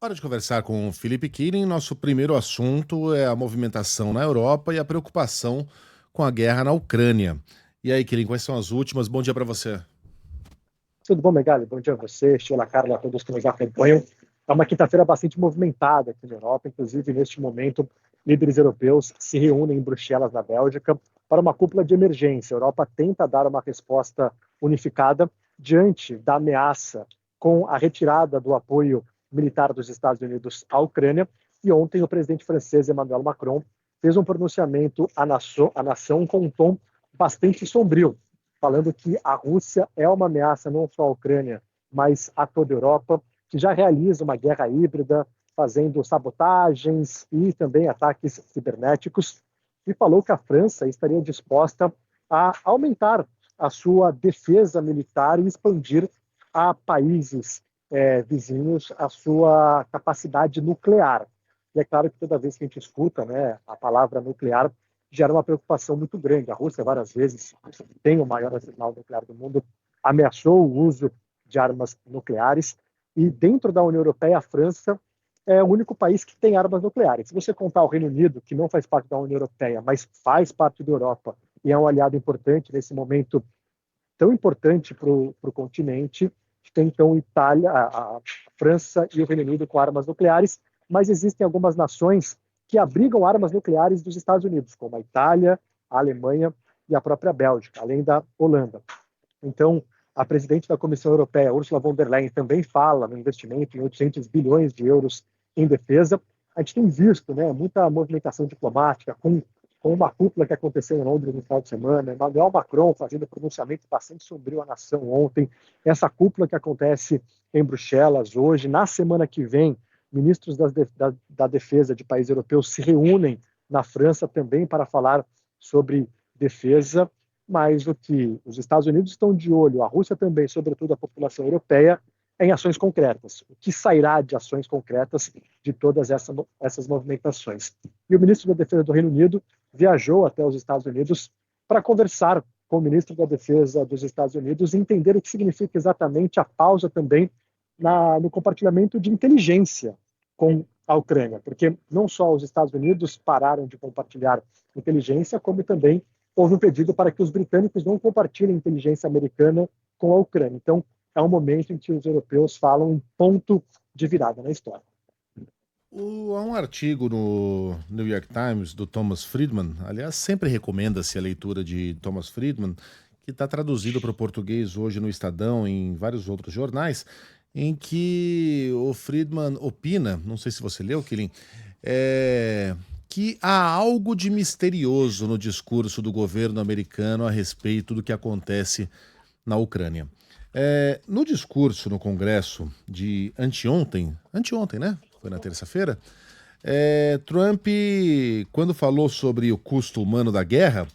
Hora de conversar com o Felipe Kirin. Nosso primeiro assunto é a movimentação na Europa e a preocupação com a guerra na Ucrânia. E aí, Kirin, quais são as últimas? Bom dia para você. Tudo bom, Megali? Bom dia a você, Sheila, Carla, a todos que nos acompanham. É uma quinta-feira bastante movimentada aqui na Europa, inclusive neste momento, líderes europeus se reúnem em Bruxelas, na Bélgica, para uma cúpula de emergência. A Europa tenta dar uma resposta unificada diante da ameaça com a retirada do apoio militar dos Estados Unidos à Ucrânia. E ontem o presidente francês Emmanuel Macron fez um pronunciamento à nação com um tom bastante sombrio, falando que a Rússia é uma ameaça não só à Ucrânia, mas a toda a Europa, que já realiza uma guerra híbrida, fazendo sabotagens e também ataques cibernéticos, e falou que a França estaria disposta a aumentar a sua defesa militar e expandir a países vizinhos a sua capacidade nuclear. E é claro que toda vez que a gente escuta, né, a palavra nuclear, gera uma preocupação muito grande. A Rússia, várias vezes, tem o maior arsenal nuclear do mundo, ameaçou o uso de armas nucleares, e dentro da União Europeia, a França é o único país que tem armas nucleares. Se você contar o Reino Unido, que não faz parte da União Europeia, mas faz parte da Europa e é um aliado importante nesse momento tão importante para o continente, tem então Itália, a França e o Reino Unido com armas nucleares, mas existem algumas nações que abrigam armas nucleares dos Estados Unidos, como a Itália, a Alemanha e a própria Bélgica, além da Holanda. Então, a presidente da Comissão Europeia, Ursula von der Leyen, também fala no investimento em 800 bilhões de euros em defesa. A gente tem visto, né, muita movimentação diplomática, com uma cúpula que aconteceu em Londres no final de semana, Emmanuel Macron fazendo pronunciamento bastante sombrio à nação ontem, essa cúpula que acontece em Bruxelas hoje, na semana que vem, ministros da defesa de países europeus se reúnem na França também para falar sobre defesa, mas o que os Estados Unidos estão de olho, a Rússia também, sobretudo a população europeia, é em ações concretas. O que sairá de ações concretas de todas essas movimentações? E o ministro da Defesa do Reino Unido viajou até os Estados Unidos para conversar com o ministro da Defesa dos Estados Unidos e entender o que significa exatamente a pausa também no compartilhamento de inteligência com a Ucrânia, porque não só os Estados Unidos pararam de compartilhar inteligência, como também houve um pedido para que os britânicos não compartilhem inteligência americana com a Ucrânia. Então, é um momento em que os europeus falam um ponto de virada na história. Há um artigo no New York Times do Thomas Friedman, aliás, sempre recomenda-se a leitura de Thomas Friedman, que está traduzido para o português hoje no Estadão e em vários outros jornais, em que o Friedman opina, não sei se você leu, Kilin, que há algo de misterioso no discurso do governo americano a respeito do que acontece na Ucrânia. No discurso no Congresso de anteontem, né? Foi na terça-feira. Trump, quando falou sobre o custo humano da guerra,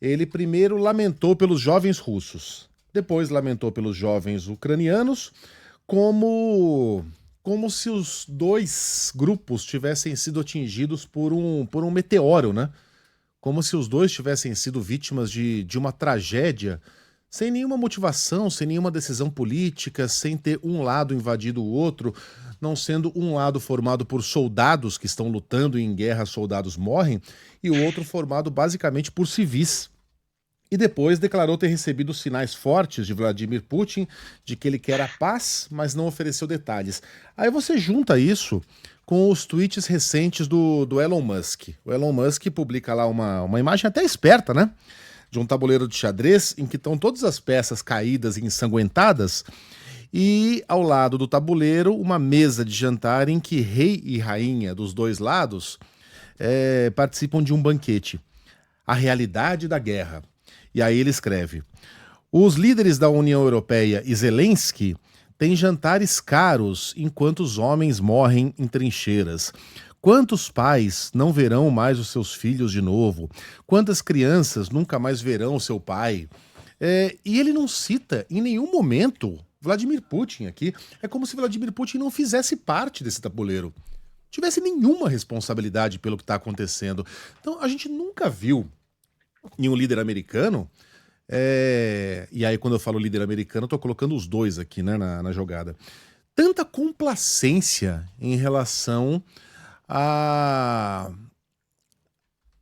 ele primeiro lamentou pelos jovens russos, depois lamentou pelos jovens ucranianos, como se os dois grupos tivessem sido atingidos por um meteoro, né? Como se os dois tivessem sido vítimas de uma tragédia, sem nenhuma motivação, sem nenhuma decisão política, sem ter um lado invadido o outro, não sendo um lado formado por soldados que estão lutando e em guerra, soldados morrem, e o outro formado basicamente por civis. E depois declarou ter recebido sinais fortes de Vladimir Putin de que ele quer a paz, mas não ofereceu detalhes. Aí você junta isso com os tweets recentes do Elon Musk. O Elon Musk publica lá uma imagem até esperta, né? De um tabuleiro de xadrez em que estão todas as peças caídas e ensanguentadas, e ao lado do tabuleiro uma mesa de jantar em que rei e rainha dos dois lados participam de um banquete. A realidade da guerra. E aí ele escreve: os líderes da União Europeia e Zelensky têm jantares caros enquanto os homens morrem em trincheiras. Quantos pais não verão mais os seus filhos de novo? Quantas crianças nunca mais verão o seu pai? E ele não cita em nenhum momento Vladimir Putin aqui. É como se Vladimir Putin não fizesse parte desse tabuleiro, tivesse nenhuma responsabilidade pelo que está acontecendo. Então a gente nunca viu em um líder americano, e aí quando eu falo líder americano, eu tô colocando os dois aqui, né, na jogada, tanta complacência em relação a,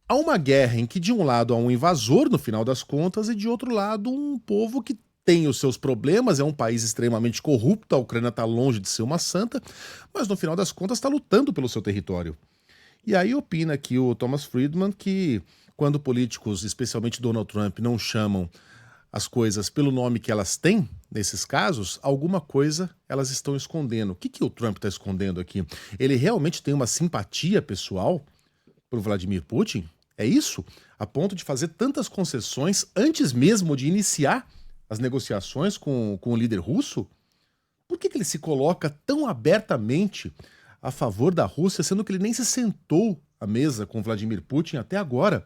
a uma guerra em que, de um lado, há um invasor, no final das contas, e de outro lado, um povo que tem os seus problemas, é um país extremamente corrupto, a Ucrânia está longe de ser uma santa, mas no final das contas está lutando pelo seu território. E aí opina aqui o Thomas Friedman que quando políticos, especialmente Donald Trump, não chamam as coisas pelo nome que elas têm, nesses casos, alguma coisa elas estão escondendo. O que, que o Trump está escondendo aqui? Ele realmente tem uma simpatia pessoal por Vladimir Putin? É isso? A ponto de fazer tantas concessões antes mesmo de iniciar as negociações com o líder russo? Por que, que ele se coloca tão abertamente a favor da Rússia, sendo que ele nem se sentou à mesa com Vladimir Putin até agora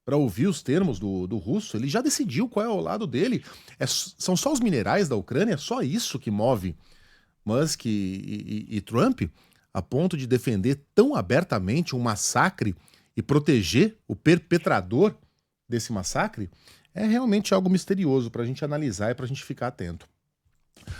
para ouvir os termos do russo? Ele já decidiu qual é o lado dele. São só os minerais da Ucrânia, é só isso que move Musk e Trump, a ponto de defender tão abertamente um massacre e proteger o perpetrador desse massacre? É realmente algo misterioso para a gente analisar e para a gente ficar atento.